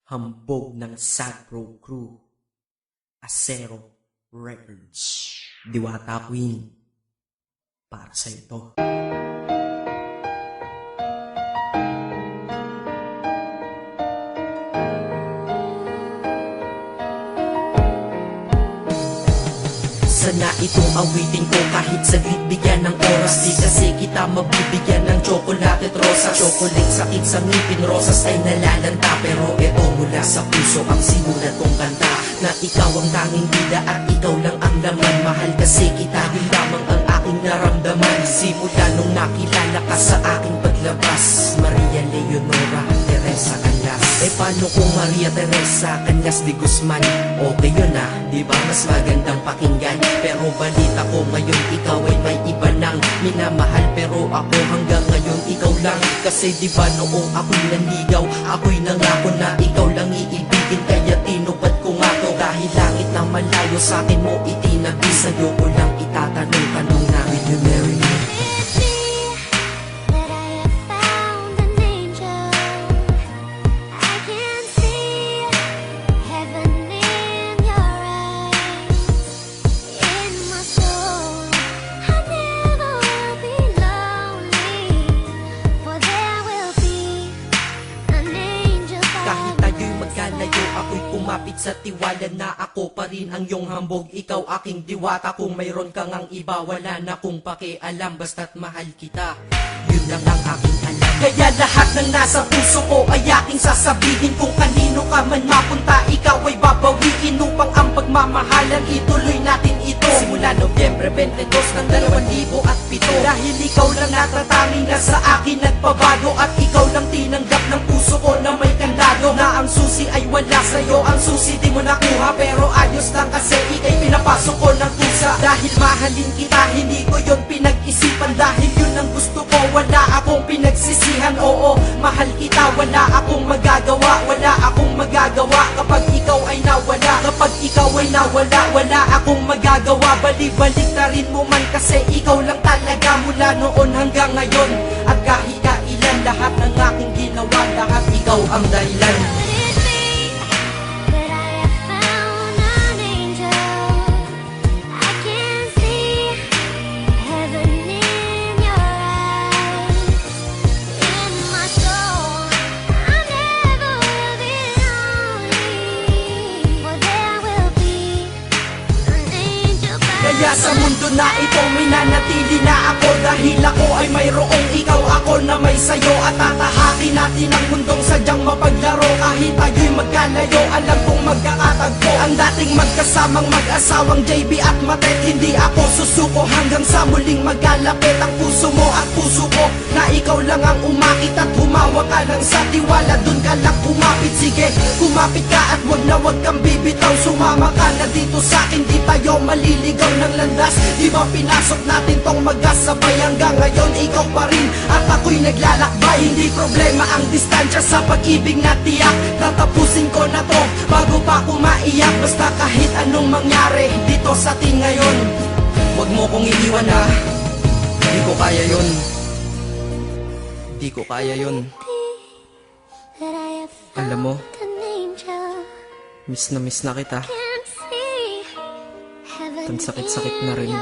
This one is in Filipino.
Hambog ng Sagro Crew, Acero Records, Diwata Queen, para sa ito. Sana itong awitin ko kahit saglit bigyan ng oras. Di kasi kita mabibigyan ng tsokolate at rosas. Chocolate sakit sa ngipin, rosas ay nalalanta. Pero eto mula sa puso ang simulat kong kanta, na ikaw ang tanging bida at ikaw lang ang laman. Mahal kasi kita, yun lamang ang aking naramdaman. Simula nung nakilala ka sa aking paglabas, Maria Leonora Teresa Canlas. Paano kung Maria Teresa Canlas de Guzman? Okay yun ah, di ba mas magandang pakinggan? Pero balita ko ngayon ikaw ay may iba nang minamahal. Pero ako hanggang ngayon ikaw lang. Kasi di ba noong ako'y nanligaw, ako'y nangako na ikaw lang iibigin. Kaya tinupad ko nga to, dahil langit na malayo sa akin mo itinabi. Sa'yo ko lang itatanong na, will you marry me? Ako'y kumapit sa tiwala na ako pa rin ang iyong hambog. Ikaw aking diwata, kung mayroon kang ang iba, wala na kong pakialam, basta't mahal kita, yun lang ang aking alam. Kaya lahat ng nasa puso ko ay aking sasabihin. Kung kanino ka man mapunta, ikaw ay babawiin, upang ang pagmamahalan ituloy natin ito. Simula Nobyembre 22 ng 2007, dahil ikaw lang natatanging na sa akin nagpabago. At ikaw lang tinanggap ng puso ko na may kandado, na ang susi ay wala sa'yo, ang susi di mo nakuha. Pero ayos lang kasi ika'y pinapasok ko ng kusa. Dahil mahalin kita, hindi ko yun pinag-isipan. Dahil yun ang gusto ko, wala akong pinagsisihan. Oo, mahal kita, wala akong magagawa. Wala akong magagawa kapag ikaw ay nawala. Kapag ikaw ay nawala, wala akong magagawa. Balik-balik na rin mo man kasi ikaw lang talaga, mula noon hanggang ngayon. At kahit kailan, lahat ng aking ginawa, lahat ikaw ang dahilan. Kaya sa mundo na ito minanatili na ako, dahil ako ay mayroong ikaw, ako na may sayo. At tatahakin natin ang mundong sadyang mapaglaro. Kahit tayo'y magkalayo, alam kong magkakatagpo. Ang dating magkasamang mag-asawang JB at Matet, hindi ako susuko hanggang sa muling magkalapit ang puso mo at puso ko, na ikaw lang ang umakit at humawa ka lang sa tiwala. Dun ka lang kumapit, sige kumapit ka at wag na wag kang bibitaw. Sumama ka na dito sa'kin, di tayo maliligaw ng landas. Di ba pinasok natin tong magkasabay, hanggang ngayon ikaw pa rin at ako'y naglalakbay. Hindi problema ang distansya sa pag-ibig na tiyak, tatapusin ko na to bago pa ako maiyak. Basta kahit anong mangyari dito sa atin ngayon, wag mo kong iiwan ha, di ko kaya yun. Di ko kaya yun. Alam mo, miss na kita. Ang sakit-sakit na rin.